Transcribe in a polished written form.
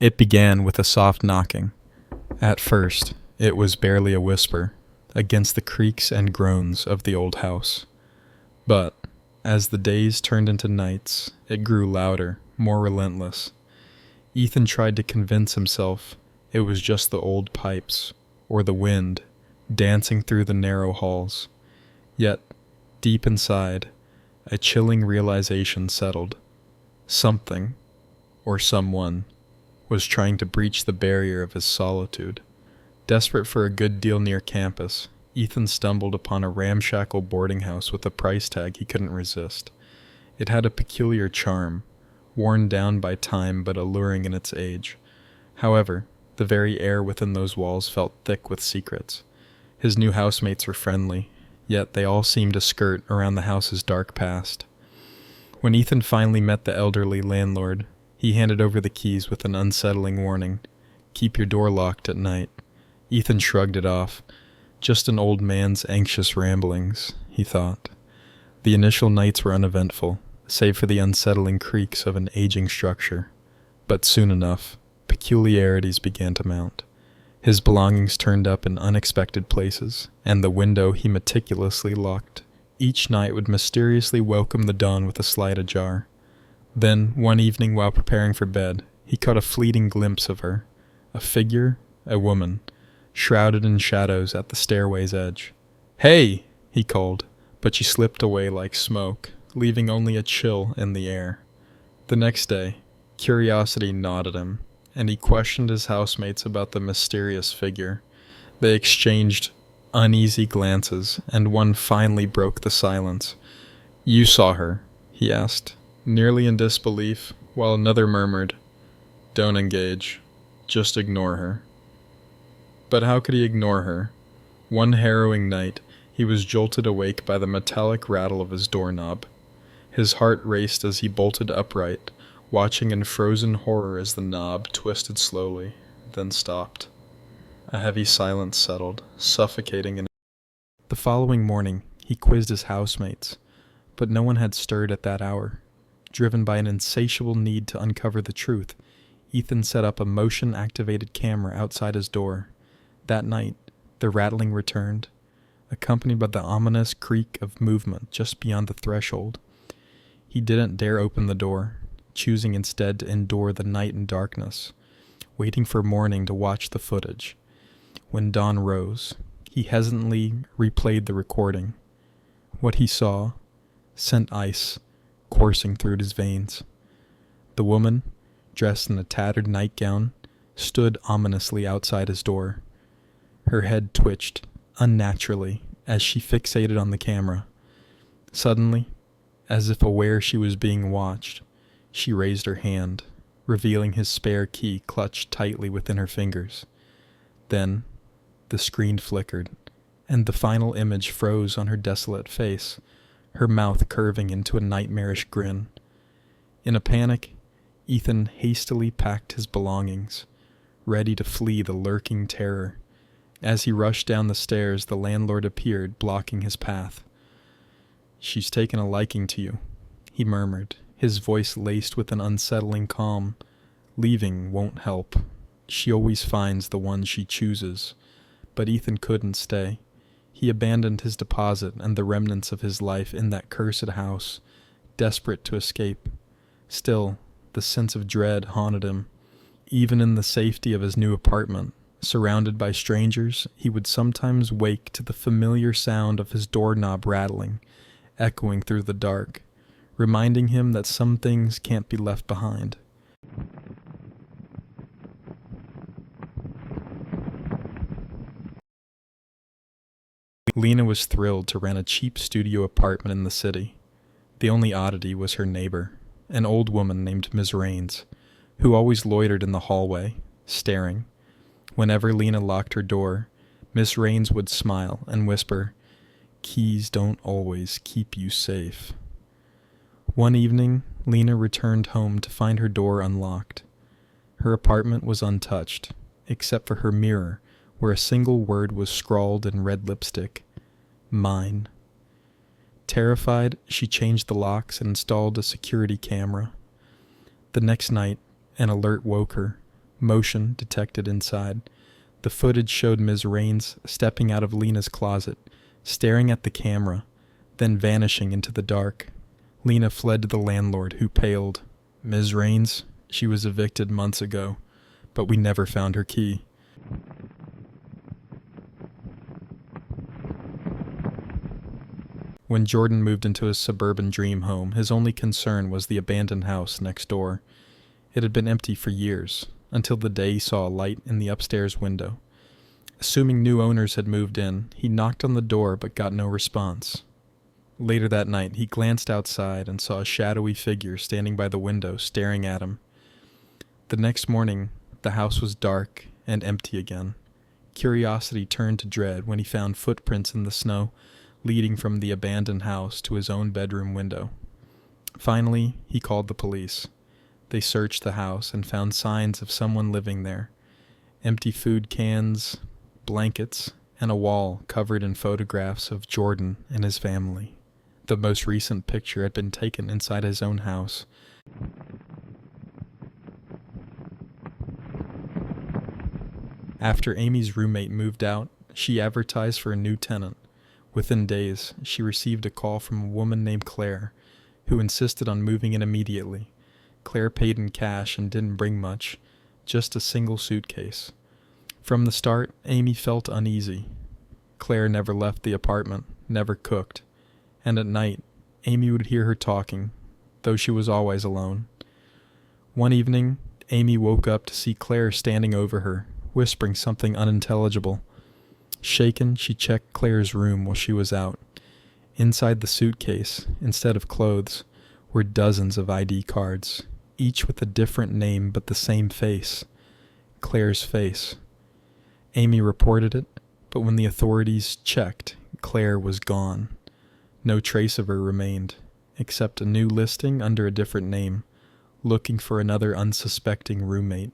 It began with a soft knocking. At first, it was barely a whisper, against the creaks and groans of the old house. But, as the days turned into nights, it grew louder, more relentless. Ethan tried to convince himself it was just the old pipes, or the wind, dancing through the narrow halls. Yet, deep inside, a chilling realization settled. Something, or someone, was trying to breach the barrier of his solitude. Desperate for a good deal near campus, Ethan stumbled upon a ramshackle boarding house with a price tag he couldn't resist. It had a peculiar charm, worn down by time but alluring in its age. However, the very air within those walls felt thick with secrets. His new housemates were friendly, yet they all seemed to skirt around the house's dark past. When Ethan finally met the elderly landlord, he handed over the keys with an unsettling warning. "Keep your door locked at night." Ethan shrugged it off. Just an old man's anxious ramblings, he thought. The initial nights were uneventful, save for the unsettling creaks of an aging structure. But soon enough, peculiarities began to mount. His belongings turned up in unexpected places, and the window he meticulously locked each night would mysteriously welcome the dawn with a slight ajar. Then, one evening while preparing for bed, he caught a fleeting glimpse of her. A figure, a woman, shrouded in shadows at the stairway's edge. "Hey!" he called, but she slipped away like smoke, leaving only a chill in the air. The next day, curiosity gnawed at him, and he questioned his housemates about the mysterious figure. They exchanged uneasy glances, and one finally broke the silence. "You saw her?" he asked, nearly in disbelief, while another murmured, "Don't engage. Just ignore her." But how could he ignore her? One harrowing night, he was jolted awake by the metallic rattle of his doorknob. His heart raced as he bolted upright, watching in frozen horror as the knob twisted slowly, then stopped. A heavy silence settled, suffocating in. The following morning, he quizzed his housemates, but no one had stirred at that hour. Driven by an insatiable need to uncover the truth, Ethan set up a motion-activated camera outside his door. That night, the rattling returned, accompanied by the ominous creak of movement just beyond the threshold. He didn't dare open the door, choosing instead to endure the night and darkness, waiting for morning to watch the footage. When dawn rose, he hesitantly replayed the recording. What he saw sent ice coursing through his veins. The woman, dressed in a tattered nightgown, stood ominously outside his door. Her head twitched unnaturally as she fixated on the camera. Suddenly, as if aware she was being watched, she raised her hand, revealing his spare key clutched tightly within her fingers. Then, the screen flickered, and the final image froze on her desolate face, her mouth curving into a nightmarish grin. In a panic, Ethan hastily packed his belongings, ready to flee the lurking terror. As he rushed down the stairs, the landlord appeared, blocking his path. "She's taken a liking to you," he murmured, his voice laced with an unsettling calm. "Leaving won't help. She always finds the one she chooses." But Ethan couldn't stay. He abandoned his deposit and the remnants of his life in that cursed house, desperate to escape. Still, the sense of dread haunted him. Even in the safety of his new apartment, surrounded by strangers, he would sometimes wake to the familiar sound of his doorknob rattling, echoing through the dark, reminding him that some things can't be left behind. Lena was thrilled to rent a cheap studio apartment in the city. The only oddity was her neighbor, an old woman named Ms. Raines, who always loitered in the hallway, staring. Whenever Lena locked her door, Miss Raines would smile and whisper, "Keys don't always keep you safe." One evening, Lena returned home to find her door unlocked. Her apartment was untouched, except for her mirror, where a single word was scrawled in red lipstick: "Mine." Terrified, she changed the locks and installed a security camera. The next night, an alert woke her. Motion detected inside. The footage showed Ms. Raines stepping out of Lena's closet, staring at the camera, then vanishing into the dark. Lena fled to the landlord, who paled. "Ms. Raines, she was evicted months ago, but we never found her key." When Jordan moved into his suburban dream home, his only concern was the abandoned house next door. It had been empty for years, until the day he saw a light in the upstairs window. Assuming new owners had moved in, he knocked on the door but got no response. Later that night, he glanced outside and saw a shadowy figure standing by the window, staring at him. The next morning, the house was dark and empty again. Curiosity turned to dread when he found footprints in the snow, leading from the abandoned house to his own bedroom window. Finally, he called the police. They searched the house and found signs of someone living there. Empty food cans, blankets, and a wall covered in photographs of Jordan and his family. The most recent picture had been taken inside his own house. After Amy's roommate moved out, she advertised for a new tenant. Within days, she received a call from a woman named Claire, who insisted on moving in immediately. Claire paid in cash and didn't bring much, just a single suitcase. From the start, Amy felt uneasy. Claire never left the apartment, never cooked, and at night, Amy would hear her talking, though she was always alone. One evening, Amy woke up to see Claire standing over her, whispering something unintelligible. Shaken, she checked Claire's room while she was out. Inside the suitcase, instead of clothes, were dozens of ID cards, each with a different name but the same face. Claire's face. Amy reported it, but when the authorities checked, Claire was gone. No trace of her remained, except a new listing under a different name, looking for another unsuspecting roommate.